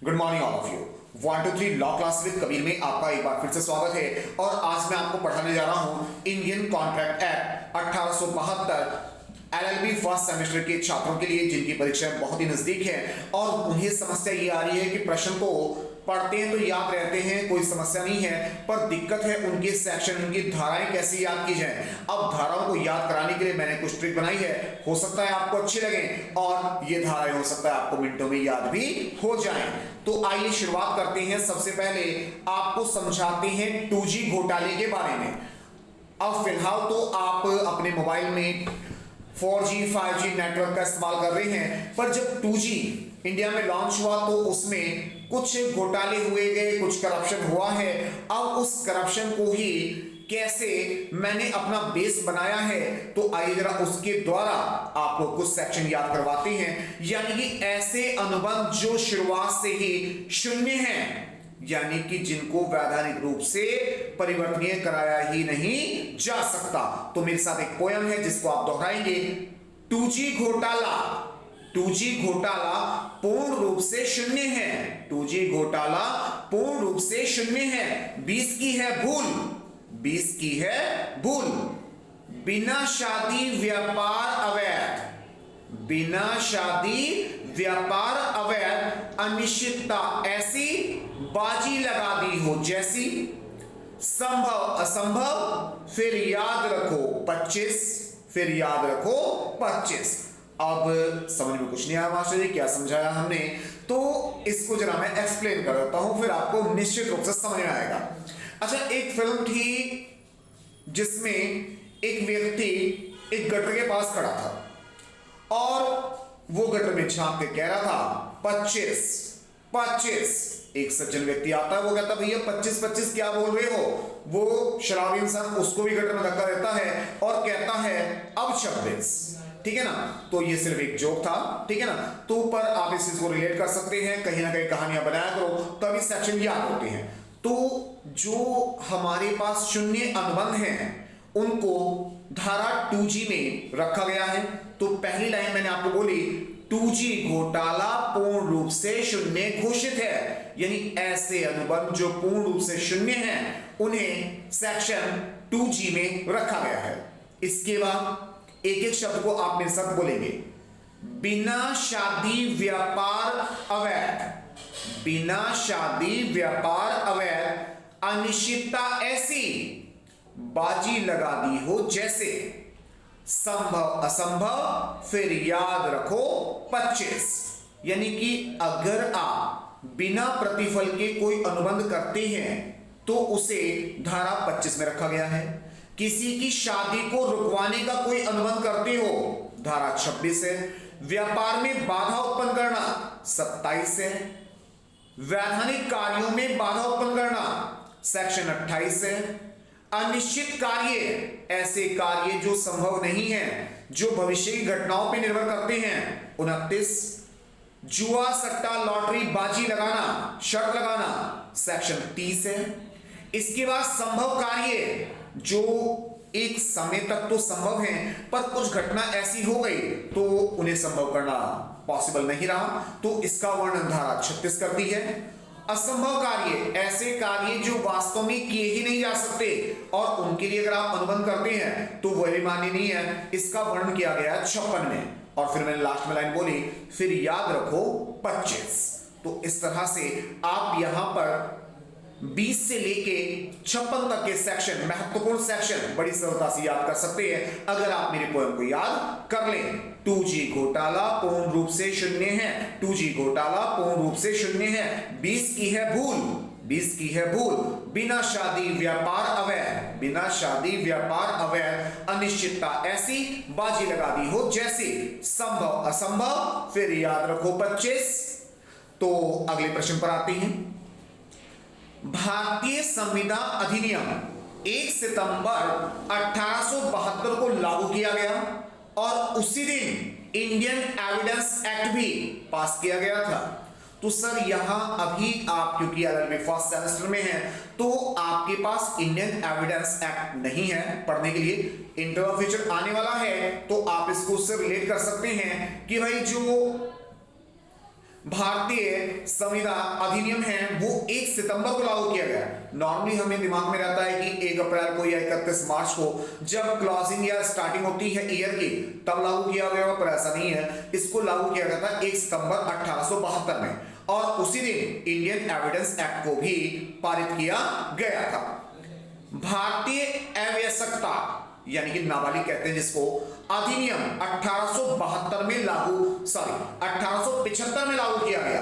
Good morning all of you. 1 2 3 law class with Kabir में आपका एक बार फिर से स्वागत है। और आज मैं आपको पढ़ाने जा रहा हूं Indian contract act 1872 LLB first semester के छात्रों के लिए जिनकी परीक्षा बहुत ही नजदीक है और उन्हें समस्या ये आ रही है कि प्रश्न को पढ़ते हैं तो याद रहते हैं, कोई समस्या नहीं है, पर दिक्कत है उनके सेक्शन, उनकी धाराएं कैसे याद की जाएं। अब धाराओं को याद कराने के लिए मैंने कुछ ट्रिक बनाई है, हो सकता है आपको अच्छी लगे और ये धाराएं हो सकता है आपको मिनटों में याद भी हो जाएं। तो आइए शुरुआत करते हैं। सबसे पहले आपको समझाते हैं 2G घोटाले के बारे में। अब फिलहाल तो आप अपने मोबाइल में 4G 5G नेटवर्क का इस्तेमाल कर रहे हैं, पर जब 2G इंडिया में लॉन्च हुआ तो उसमें कुछ घोटाले हुए गए, कुछ करप्शन हुआ है। अब उस करप्शन को ही कैसे मैंने अपना बेस बनाया है, तो आइए जरा उसके द्वारा आपको कुछ सेक्शन याद करवाते हैं। यानी कि ऐसे अनुबंध जो शुरुआत से ही शून्य हैं, यानी कि जिनको वैधानिक रूप से परिवर्तनीय कराया ही नहीं जा सकता। तो मेरे साथ एक पोयम है जिसको आप दोहराएंगे। 2G घोटाला, 2G घोटाला पूर्ण रूप से शून्य है, 2G घोटाला पूर्ण रूप से शून्य है। 20 की है भूल, 20 की है भूल। बिना शादी व्यापार अवैध, बिना शादी व्यापार अवैध, अनिश्चितता ऐसी बाजी लगा दी हो जैसी, संभव असंभव फिर याद रखो 25, फिर याद रखो 25। अब समझ में कुछ नहीं आया मास्टर जी, क्या समझाया हमने, तो इसको जरा मैं एक्सप्लेन कर देता हूं, फिर आपको निश्चित रूप से समझ में आएगा। अच्छा, एक फिल्म थी जिसमें एक व्यक्ति एक गटर के पास खड़ा था और वो गटर में झांक के कह रहा था 25 25। एक सज्जन व्यक्ति आता है, वो कहता भैया 25 25 क्या बोल रहे हो। वो शराबी इंसान उसको भी गटर में धक्का देता है और कहता है अब 26। ठीक है ना। तो ये सिर्फ एक जोक था, ठीक है ना। तो ऊपर आप इस चीज को रिलेट कर सकते हैं, कहीं ना कहीं कहानियां बनाया करो तभी सेक्शन याद होते हैं। तो जो हमारे पास शून्य अनुबंध हैं उनको धारा 2G में रखा गया है। तो पहली लाइन मैंने आपको बोली 2G घोटाला पूर्ण रूप से शून्य घोषित है, यानी ऐसे अनुबंध जो पूर्ण रूप से शून्य हैं उन्हें सेक्शन 2G में रखा गया है। इसके बाद एक एक शब्द को आप मेरे साथ बोलेंगे। बिना शादी व्यापार अवैध, बिना शादी व्यापार अवैध, अनिश्चितता ऐसी बाजी लगा दी हो जैसे, संभव असंभव फिर याद रखो 25। यानी कि अगर आप बिना प्रतिफल के कोई अनुबंध करते हैं तो उसे धारा 25 में रखा गया है। किसी की शादी को रुकवाने का कोई अनुबंध करते हो, धारा 26 है। व्यापार में बाधा उत्पन्न करना 27 है। वैधानिक कार्यों में बाधा उत्पन्न करना सेक्शन 28 है। अनिश्चित कार्य, ऐसे कार्य जो संभव नहीं है, जो भविष्य की घटनाओं पर निर्भर करते हैं 29। जुआ सट्टा लॉटरी बाजी लगाना, शर्त लगाना सेक्शन 30 है। इसके बाद संभव कार्य जो एक समय तक तो संभव है पर कुछ घटना ऐसी हो गई तो उन्हें संभव करना पॉसिबल नहीं रहा, तो इसका वर्णन धारा 36 करती है। असंभव कार्य, ऐसे कार्य जो वास्तव में किए ही नहीं जा सकते और उनके लिए अगर आप अनुबंध करते हैं तो वह भी मान्य नहीं है, इसका वर्णन किया गया 56 में। और फिर मैंने लास्ट में लाइन बोली फिर याद रखो 25। तो इस तरह से आप यहां पर 20 से लेके 56 तक के सेक्शन, महत्वपूर्ण सेक्शन बड़ी सरलता से याद कर सकते हैं अगर आप मेरे पोएम को याद कर लें। 2G घोटाला पूर्ण रूप से शून्य है, 2G घोटाला पूर्ण रूप से शून्य है। 20 की है भूल, 20 की है भूल। बिना शादी व्यापार अवैध, बिना शादी व्यापार अवैध, अनिश्चितता ऐसी बाजी लगा दी हो जैसे, संभव असंभव फिर याद रखो 25। तो अगले प्रश्न पर आते हैं। भारतीय संविधान अधिनियम 1 सितंबर 1872 को लागू किया गया और उसी दिन इंडियन एविडेंस एक्ट भी पास किया गया था। तो सर यहां अभी आप क्योंकि एलएलबी फर्स्ट सेमेस्टर में हैं तो आपके पास इंडियन एविडेंस एक्ट नहीं है पढ़ने के लिए, इंटर फ्यूचर आने वाला है तो आप इसको उससे रिलेट कर सकते हैं कि भाई जो भारतीय संविदा अधिनियम है वो 1 सितंबर को लागू किया गया। नॉर्मली हमें दिमाग में रहता है कि 1 अप्रैल को या 31 मार्च को जब क्लोजिंग या स्टार्टिंग होती है ईयर की तब लागू किया गया, पर ऐसा नहीं है। इसको लागू किया गया था 1 सितंबर 1872 में और उसी दिन इंडियन एविडेंस एक्ट को भी पारित किया गया था। भारतीय अवयस्कता यानी कि नाबालिग कहते हैं जिसको, अधिनियम 1875 में 1875 में लागू किया गया।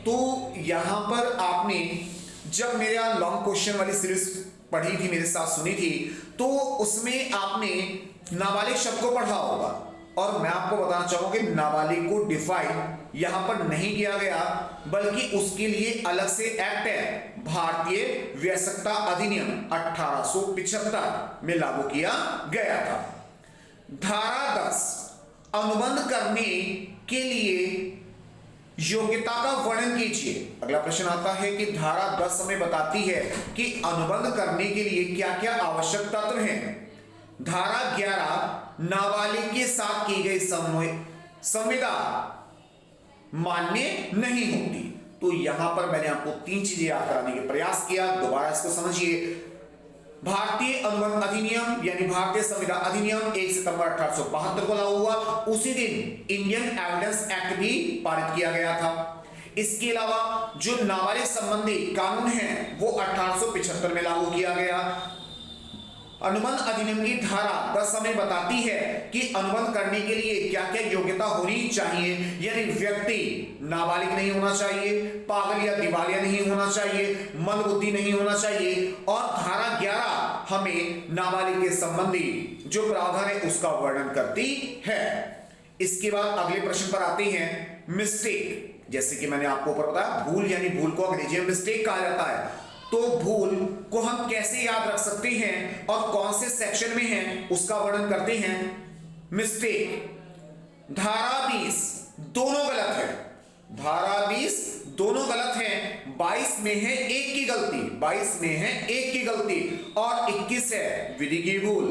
तो यहां पर आपने जब मेरा लॉन्ग क्वेश्चन वाली सीरीज पढ़ी थी, मेरे साथ सुनी थी, तो उसमें आपने नाबालिग शब्द को पढ़ा होगा और मैं आपको बताना चाहूंगा कि नाबालिग को डिफाइन यहां पर नहीं किया गया, बल्कि उसके लिए अलग से एक्ट है, भारतीय वयस्कता अधिनियम 1875 में लागू किया गया था। धारा 10 अनुबंध करने के लिए योग्यता का वर्णन कीजिए। अगला प्रश्न आता है कि धारा 10 हमें बताती है कि अनुबंध करने के लिए क्या क्या आवश्यक तत्व हैं। धारा 11 नाबालिग के साथ की गई संविदा मान्य नहीं होती। तो यहां पर मैंने आपको 3 चीजें याद कराने का प्रयास किया, दोबारा इसको समझिए। भारतीय अनुबंध अधिनियम यानी भारतीय संविदा अधिनियम 1 सितंबर 1872 को लागू हुआ, उसी दिन इंडियन एविडेंस एक्ट भी पारित किया गया था। इसके अलावा जो नाबालिग संबंधी कानून है वो 1875 में लागू किया गया। अनुबंध अधिनियम की धारा 10 हमें बताती है कि अनुबंध करने के लिए क्या क्या योग्यता होनी चाहिए, यानी व्यक्ति नाबालिग नहीं होना चाहिए, पागल या दिवालिया नहीं होना चाहिए, मंदबुद्धि नहीं होना चाहिए। और धारा 11 हमें नाबालिग के संबंधी जो प्रावधान है उसका वर्णन करती है। इसके बाद अगले प्रश्न पर आते हैं मिस्टेक। जैसे कि मैंने आपको ऊपर बताया, भूल यानी भूल को अंग्रेजी में मिस्टेक कहा जाता है। तो भूल को हम कैसे याद रख सकते हैं और कौन से सेक्शन में है उसका वर्णन करते हैं। मिस्टेक धारा 20 दोनों गलत है, धारा 20 दोनों गलत है। 22 में है एक की गलती, 22 में है एक की गलती और 21 है विधि की भूल।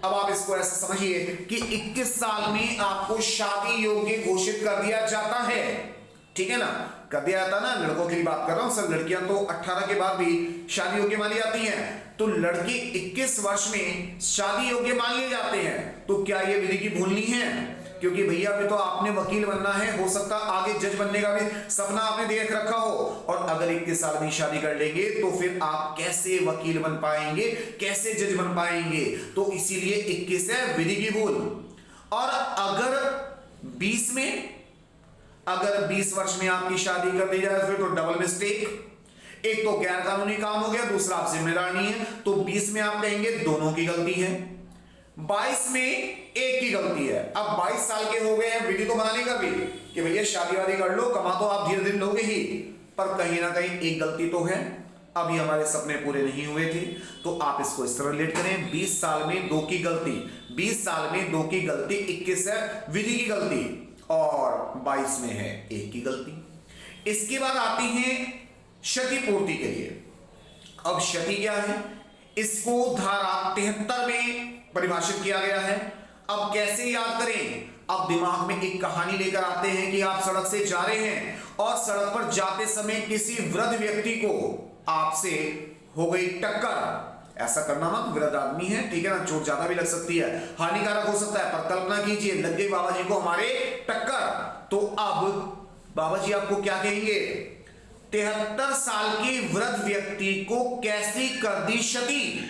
अब आप इसको ऐसा समझिए कि 21 साल में आपको शादी योग्य घोषित कर दिया जाता है, ठीक है ना, कर दिया जाता ना। लड़कों की बात कर रहा हूं सर, लड़कियां तो 18 के बाद भी शादी योग्य मानी जाती हैं, तो लड़के 21 वर्ष में शादी योग्य मान लिए जाते हैं। तो क्या ये विधि की भूल नहीं है? क्योंकि भैया अभी तो आपने वकील बनना है, हो सकता आगे जज बनने का भी सपना आपने देख रखा हो, और अगर 21 साल में शादी कर लेंगे तो फिर आप कैसे वकील बन पाएंगे, कैसे जज बन पाएंगे? तो इसीलिए 21 है विधि की भूल। और अगर 20 में, अगर 20 वर्ष में आपकी शादी कर दी जाए फिर तो डबल मिस्टेक। एक तो गैर कानूनी काम हो गया, दूसरा आप जिम्मेदार नहीं है। तो 20 में आप कहेंगे दोनों की गलती है, 22 में एक की गलती है। अब 22 साल के हो गए हैं, विधि तो बना ली कभी कि भैया शादी वादी कर लो, कमा तो आप धीरे धीरे लोगे ही, पर कहीं ना कहीं एक गलती तो है, अभी हमारे सपने पूरे नहीं हुए थे। तो आप इसको इस तरह रिलेट करें, 20 साल में 2 की गलती, 20 साल में 2 की गलती, 21 है विधि की गलती और 22 में है एक की गलती। इसके बाद आती है क्षतिपूर्ति के लिए। अब क्षति क्या है, इसको धारा 73 में परिभाषित किया गया है। अब कैसे याद करें? अब दिमाग में एक कहानी लेकर आते हैं कि आप सड़क से जा रहे हैं और सड़क पर जाते समय किसी वृद्ध व्यक्ति को आपसे हो गई टक्कर। ऐसा करना मत, वृद्ध आदमी है, ठीक है ना, चोट ज्यादा भी लग सकती है, हानिकारक हो सकता है, पर कल्पना कीजिए लग गई बाबा जी को हमारे टक्कर। तो अब बाबा जी आपको क्या कहेंगे? 73 साल के वृद्ध व्यक्ति को कैसी कर दी क्षति?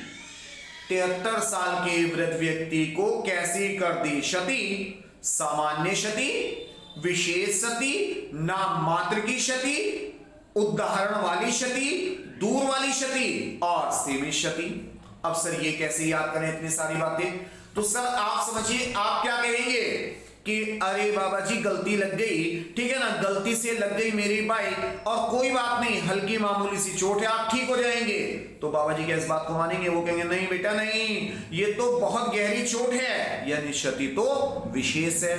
73 साल के वृद्ध व्यक्ति को कैसी कर दी क्षति? सामान्य क्षति, विशेष क्षति, नाम मात्र की क्षति, उदाहरण वाली क्षति, दूर वाली क्षति और सीमित क्षति। अब सर ये कैसे याद करें इतनी सारी बातें? तो सर आप समझिए, आप क्या कहेंगे कि अरे बाबा जी गलती लग गई, ठीक है ना, गलती से लग गई मेरी बाइक और कोई बात नहीं, हल्की मामूली सी चोट है, आप ठीक हो जाएंगे। तो बाबा जी क्या इस बात को मानेंगे? वो कहेंगे नहीं बेटा नहीं, ये तो बहुत गहरी चोट है, यानी क्षति तो विशेष है।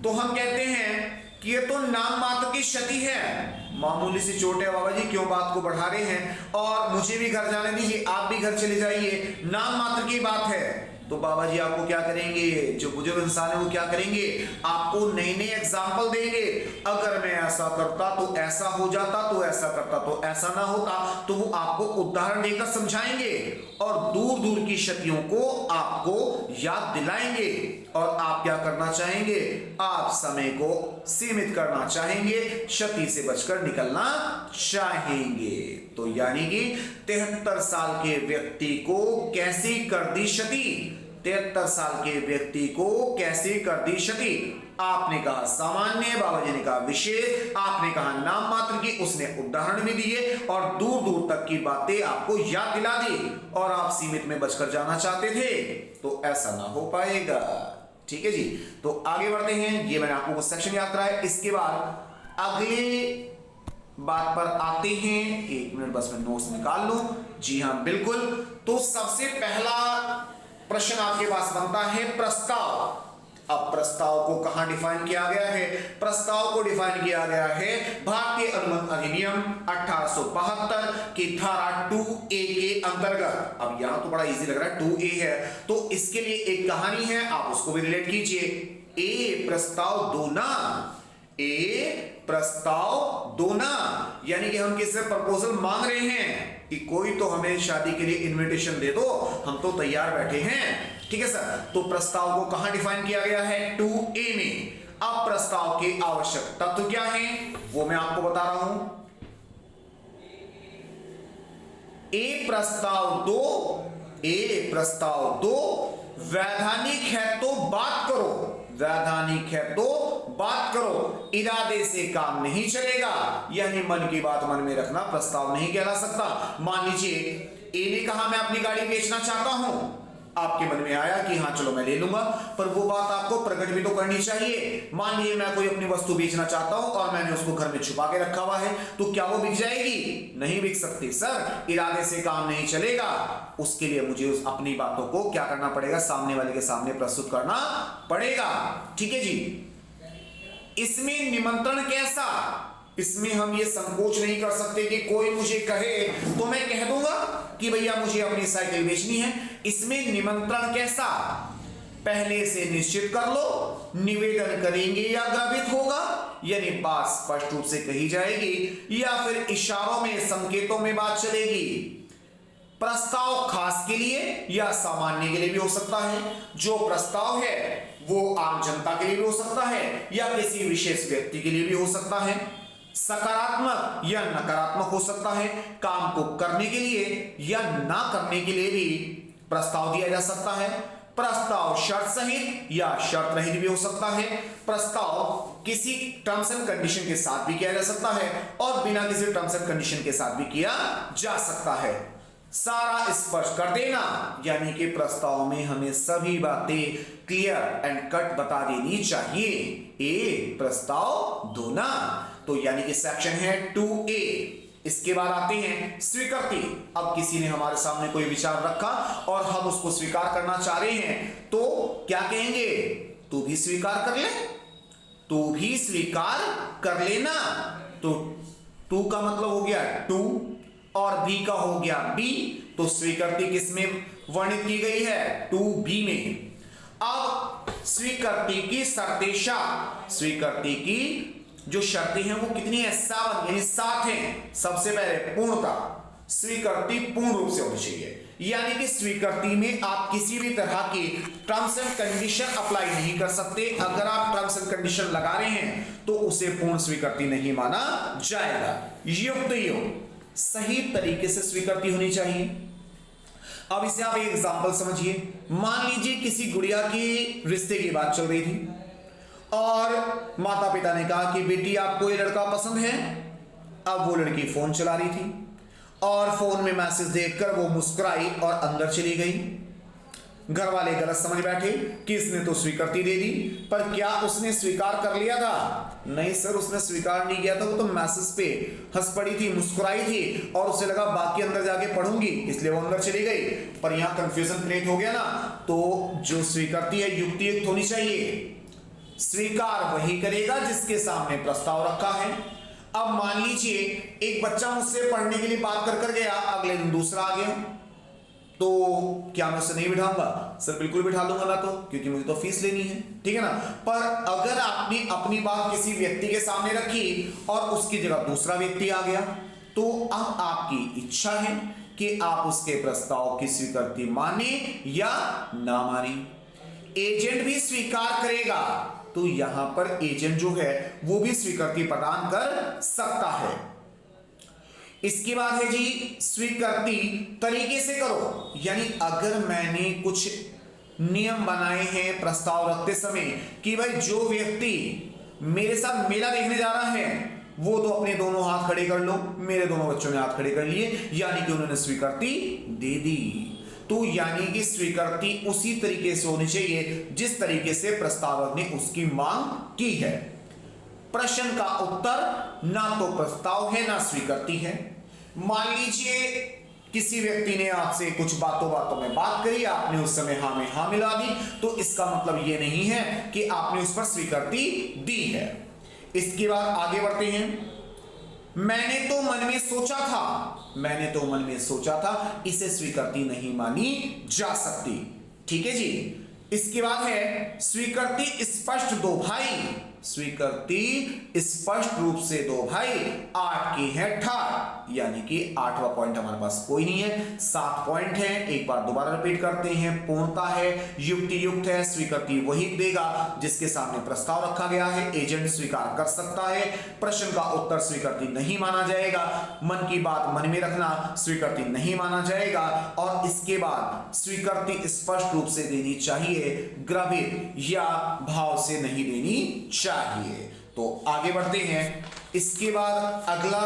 तो हम कहते हैं कि ये तो नाम मात्र की क्षति है, मामूली सी चोट है बाबा जी, क्यों बात को बढ़ा रहे हैं, और मुझे भी घर जाने दीजिए, आप भी घर चले जाइए, नाम मात्र की बात है। तो बाबा जी आपको क्या करेंगे, जो बुजुर्ग इंसान है वो क्या करेंगे, आपको नए नए एग्जाम्पल देंगे। अगर मैं ऐसा करता तो ऐसा हो जाता, तो ऐसा करता तो ऐसा ना होता, तो वो आपको उदाहरण देकर समझाएंगे और दूर दूर की क्षतियों को आपको याद दिलाएंगे। और आप क्या करना चाहेंगे, आप समय को सीमित करना चाहेंगे, क्षति से बचकर निकलना चाहेंगे। तो यानी कि 73 साल के व्यक्ति को कैसी कर दी क्षति, 73 साल के व्यक्ति को कैसे कर दी क्षति। आपने कहा सामान्य, बाबा जी ने कहा विशेष, आपने कहा नाम मात्र की, उसने उदाहरण भी दिए और दूर दूर तक की बातें आपको याद दिला दी। और आप सीमित में बचकर जाना चाहते थे तो ऐसा ना हो पाएगा। ठीक है जी, तो आगे बढ़ते हैं। ये मैंने आपको सेक्शन याद कराया। इसके बाद अगले बात पर आते हैं। 1 मिनट बस मैं नोट्स निकाल लूं। जी हाँ बिल्कुल। तो सबसे पहला प्रश्न आपके पास बनता है प्रस्ताव। अब प्रस्ताव को कहां डिफाइन किया गया है, प्रस्ताव को डिफाइन किया गया है भारतीय अनुबंध अधिनियम 1872 की धारा 2A के अंतर्गत। अब यहां तो बड़ा इजी लग रहा है, 2A है तो इसके लिए एक कहानी है, आप उसको भी रिलेट कीजिए। ए प्रस्ताव दो ना, ए प्रस्ताव दो ना, यानी कि हम किससे प्रपोजल मांग रहे हैं कि कोई तो हमें शादी के लिए इनविटेशन दे दो, हम तो तैयार बैठे हैं। ठीक है सर, तो प्रस्ताव को कहां डिफाइन किया गया है, 2A में। अब प्रस्ताव के आवश्यक तत्व क्या हैं वो मैं आपको बता रहा हूं। ए प्रस्ताव दो, ए प्रस्ताव दो वैधानिक है तो बात करो, वैधानिक है तो बात करो, इरादे से काम नहीं चलेगा, यानी मन की बात मन में रखना प्रस्ताव नहीं कहला सकता। मान लीजिए ए ने कहा मैं अपनी गाड़ी बेचना चाहता हूं, आपके मन में आया कि हाँ चलो मैं ले लूंगा, पर वो बात आपको प्रकट भी तो करनी चाहिए। मान लीजिए मैं कोई अपनी वस्तु बेचना चाहता हूं और मैंने उसको घर में छुपा के रखा हुआ है, तो क्या वो बिक जाएगी, नहीं बिक सकती सर, इरादे से काम नहीं चलेगा। उसके लिए मुझे उस अपनी बातों को क्या करना पड़ेगा, सामने वाले के सामने प्रस्तुत करना पड़ेगा। ठीक है जी। इसमें निमंत्रण कैसा, इसमें हम ये संकोच नहीं कर सकते कि कोई मुझे कहे तो मैं कह दूंगा कि भैया मुझे अपनी साइकिल बेचनी है। इसमें निमंत्रण कैसा, पहले से निश्चित कर लो, निवेदन करेंगे या ग्रहित होगा, यानी बात स्पष्ट रूप से कही जाएगी या फिर इशारों में संकेतों में बात चलेगी। प्रस्ताव खास के लिए या सामान्य के लिए भी हो सकता है, जो प्रस्ताव है वो आम जनता के लिए भी हो सकता है या किसी विशेष व्यक्ति के लिए भी हो सकता है, सकारात्मक या नकारात्मक हो सकता है, काम को करने के लिए या ना करने के लिए भी प्रस्ताव दिया जा सकता है। प्रस्ताव शर्त सहित या शर्त रहित भी हो सकता है, प्रस्ताव किसी टर्म्स एंड कंडीशन के साथ भी किया जा सकता है और बिना किसी टर्म्स एंड कंडीशन के साथ भी किया जा सकता है। सारा स्पष्ट कर देना, यानी कि प्रस्ताव में हमें सभी बातें क्लियर एंड कट बता देनी चाहिए। ए प्रस्ताव दो ना, तो यानी कि सेक्शन है 2A। इसके बाद आते हैं स्वीकृति। अब किसी ने हमारे सामने कोई विचार रखा और हम उसको स्वीकार करना चाह रहे हैं तो क्या कहेंगे, तू भी स्वीकार कर ले, तू भी स्वीकार कर लेना। तो टू का मतलब हो गया टू और बी का हो गया बी, तो स्वीकृति किसमें वर्णित की गई है, 2B में। अब स्वीकृति की शर्तेशा, स्वीकृति की जो शर्तें हैं वो कितनी है, 7 यानी 7 हैं। सबसे पहले पूर्णता, स्वीकृति पूर्ण रूप से होनी चाहिए, यानी कि स्वीकृति में आप किसी भी तरह की टर्म्स एंड कंडीशन अप्लाई नहीं कर सकते। अगर आप टर्म्स एंड कंडीशन लगा रहे हैं तो उसे पूर्ण स्वीकृति नहीं माना जाएगा। युक्त योग, सही तरीके से स्वीकृति होनी चाहिए। अब इसे आप एक एग्जांपल समझिए। मान लीजिए किसी गुड़िया की रिश्ते की बात चल रही थी और माता पिता ने कहा कि बेटी आपको ये लड़का पसंद है। अब वो लड़की फोन चला रही थी और फोन में मैसेज देखकर वो मुस्कुराई और अंदर चली गई। घर वाले गलत समझ बैठे कि इसने तो स्वीकृति दे दी, पर क्या उसने स्वीकार कर लिया था? नहीं सर, उसने स्वीकार नहीं किया था। वो तो मैसेज पे हंस पड़ी थी, मुस्कुराई थी और उसे लगा बाकी अंदर जाके पढ़ूंगी, इसलिए वो अंदर चली गई। पर यहाँ कंफ्यूजन क्रिएट हो गया ना, तो जो स्वीकृति है युक्तियुक्त होनी चाहिए। स्वीकार वही करेगा जिसके सामने प्रस्ताव रखा है। अब मान लीजिए एक बच्चा मुझसे पढ़ने के लिए बात कर गया, अगले दिन दूसरा आ गया। तो क्या मैं उसे नहीं बिठाऊंगा? सर बिल्कुल बिठा लूंगा मैं, तो क्योंकि मुझे तो फीस लेनी है, ठीक है ना। पर अगर आपने अपनी बात किसी व्यक्ति के सामने रखी और उसकी जगह दूसरा व्यक्ति आ गया, तो अब आपकी इच्छा है कि आप उसके प्रस्ताव की स्वीकृति माने या ना माने। एजेंट भी स्वीकार करेगा, तो यहां पर एजेंट जो है वो भी स्वीकृति प्रदान कर सकता है। इसके बाद है जी स्वीकृति तरीके से करो, यानी अगर मैंने कुछ नियम बनाए हैं प्रस्ताव रखते समय कि भाई जो व्यक्ति मेरे साथ मेला देखने जा रहा है वो तो अपने दोनों हाथ खड़े कर लो, मेरे दोनों बच्चों ने हाथ खड़े कर लिए, यानी कि उन्होंने स्वीकृति दे दी। तो यानी कि स्वीकृति उसी तरीके से होनी चाहिए जिस तरीके से प्रस्तावक ने उसकी मांग की है। प्रश्न का उत्तर ना तो प्रस्ताव है ना स्वीकृति है। मान लीजिए किसी व्यक्ति ने आपसे कुछ बातों बातों में बात करी, आपने उस समय हाँ में हाँ मिला दी, तो इसका मतलब यह नहीं है कि आपने उस पर स्वीकृति दी है। इसके बाद आगे बढ़ते हैं। मैंने तो मन में सोचा था, इसे स्वीकृति नहीं मानी जा सकती, ठीक है जी। इसके बाद है स्वीकृति स्पष्ट दो भाई, स्वीकृति स्पष्ट रूप से दो भाई। 8 की है ठार, यानी कि 8वां पॉइंट हमारे पास कोई नहीं है, 7 पॉइंट है। एक बार दोबारा रिपीट करते हैं। पूर्णता है, युक्ति युक्त है, स्वीकृति वही देगा जिसके सामने प्रस्ताव रखा गया है, एजेंट स्वीकार कर सकता है। प्रश्न का उत्तर स्वीकृति नहीं माना जाएगा, मन की बात मन में रखना, स्वीकृति नहीं माना जाएगा। और इसके बाद स्वीकृति स्पष्ट रूप से देनी चाहिए, ग्रभित या भाव से नहीं देनी चाहिए। तो आगे बढ़ते हैं। इसके बाद अगला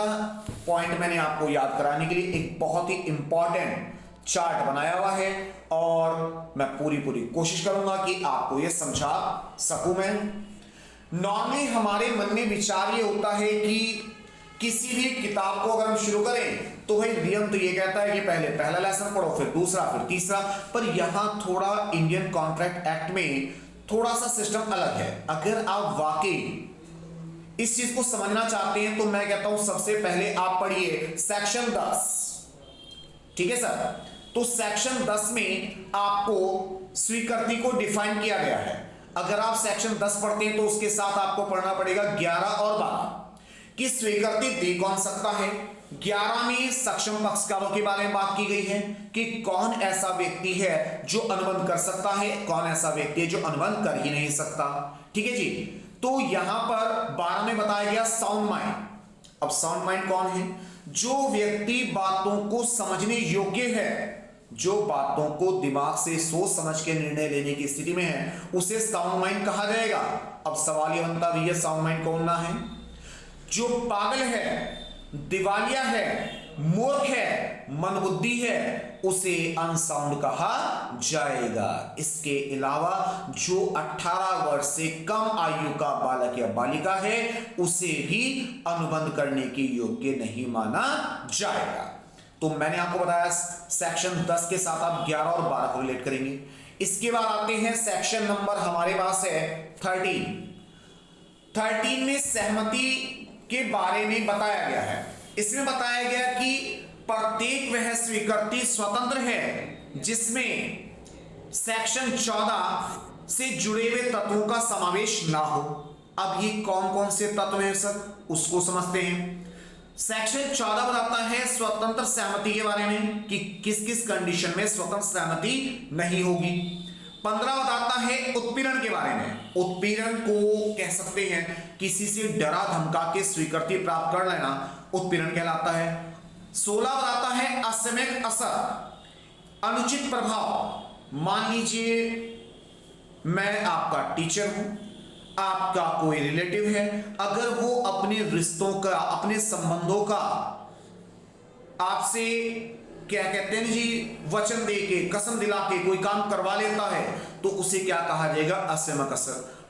पॉइंट मैंने आपको याद कराने के लिए एक बहुत ही इंपॉर्टेंट चार्ट बनाया हुआ है और मैं पूरी कोशिश करूंगा कि आपको यह समझा सकूं। मैं नॉर्मली हमारे मन में विचार ये होता है कि किसी भी किताब को अगर हम शुरू करें तो भाई नियम तो ये कहता है कि पहले पहला लेसन पढ़ो, फिर दूसरा, फिर तीसरा। पर यहां थोड़ा इंडियन कॉन्ट्रैक्ट एक्ट में थोड़ा सा सिस्टम अलग है। अगर आप वाकई इस चीज को समझना चाहते हैं तो मैं कहता हूं सबसे पहले आप पढ़िए सेक्शन 10, ठीक है सर। तो सेक्शन 10 में आपको स्वीकृति को डिफाइन किया गया है। अगर आप सेक्शन 10 पढ़ते हैं तो उसके साथ आपको पढ़ना पड़ेगा 11 और 12 कि स्वीकृति दे कौन सकता है। 11 में सक्षम पक्षकारों के बारे में बात की गई है कि कौन ऐसा व्यक्ति है जो अनुबंध कर सकता है, कौन ऐसा व्यक्ति है जो अनुबंध कर ही नहीं सकता, ठीक है जी। तो यहां पर 12 में बताया गया साउंड माइंड। अब साउंड माइंड कौन है? जो व्यक्ति बातों को समझने योग्य है, जो बातों को दिमाग से सोच समझ के निर्णय लेने की स्थिति में है, उसे साउंड माइंड कहा जाएगा। अब सवाल यह बनता भी है साउंड माइंड कौन ना है? जो पागल है, दिवालिया है, मूर्ख है, मंदबुद्धि है, उसे अनसाउंड कहा जाएगा। इसके अलावा जो 18 वर्ष से कम आयु का बालक या बालिका है उसे भी अनुबंध करने के योग्य नहीं माना जाएगा। तो मैंने आपको बताया सेक्शन 10 के साथ आप 11 और 12 को रिलेट करेंगे। इसके बाद आते हैं सेक्शन नंबर हमारे पास है 13 में सहमति के बारे में बताया गया है। इसमें बताया गया कि प्रत्येक वह स्वीकृति स्वतंत्र है जिसमें सेक्शन 14 से जुड़े हुए तत्वों का समावेश ना हो। अब ये कौन कौन से तत्व हैं सर, उसको समझते हैं। सेक्शन 14 बताता है स्वतंत्र सहमति के बारे में कि किस किस कंडीशन में स्वतंत्र सहमति नहीं होगी। 15 बताता है उत्पीड़न के बारे में। उत्पीड़न को कह सकते हैं किसी से डरा धमका के स्वीकृति प्राप्त कर लेना, उत्पीड़न कहलाता है। 16 बताता है असमयिक असर, अनुचित प्रभाव। मान लीजिए मैं आपका टीचर हूं, आपका कोई रिलेटिव है, अगर वो अपने रिश्तों का, अपने संबंधों का आपसे क्या कहते हैं जी वचन दे के, कसम दिला के कोई काम करवा लेता है तो उसे क्या कहा जाएगा? असमयिक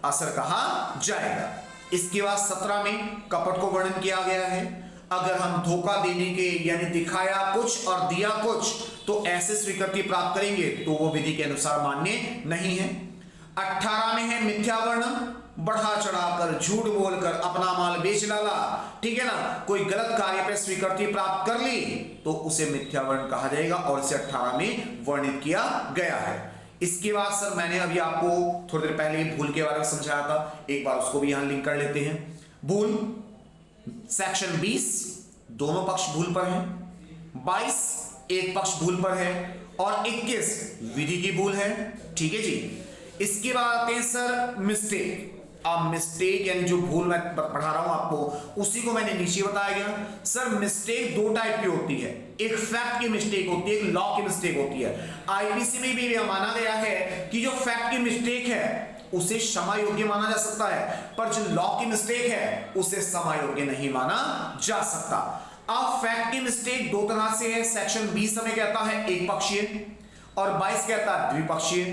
असर कहा जाएगा। इसके बाद 17 में कपट को वर्णन किया गया है। अगर हम धोखा देने के यानी दिखाया कुछ और दिया कुछ तो ऐसे स्वीकृति प्राप्त करेंगे तो वो विधि के अनुसार मान्य नहीं है। 18 में है मिथ्या वर्णन, बढ़ा चढ़ाकर झूठ बोलकर अपना माल बेच डाला, ठीक है ना, कोई गलत कार्य पे स्वीकृति प्राप्त कर ली, तो उसे मिथ्या वर्ण कहा जाएगा और इसे 18 में वर्णित किया गया है। इसके बाद सर मैंने अभी आपको थोड़ी देर पहले भूल के बारे में समझाया था, एक बार उसको भी यहां लिंक कर लेते हैं। भूल सेक्शन 20 दोनों पक्ष भूल पर हैं, 22 एक पक्ष भूल पर है और 21 विधि की भूल है, ठीक है जी। इसके बाद आते हैं सर मिस्टेक। अब मिस्टेक यानी जो भूल मैं पढ़ा रहा हूं आपको उसी को मैंने नीचे बताया गया। सर मिस्टेक दो टाइप की होती है, एक फैक्ट की मिस्टेक होती है, एक लॉ की मिस्टेक होती है। आईपीसी में भी यह माना गया है कि जो फैक्ट की मिस्टेक है उसे क्षमा योग्य माना जा सकता है, पर जो लॉ की मिस्टेक है उसे क्षमा योग्य नहीं माना जा सकता। अब फैक्ट की मिस्टेक दो तरह से है। सेक्शन 20 हमें कहता है एक पक्षीय और 22 कहता है द्विपक्षीय।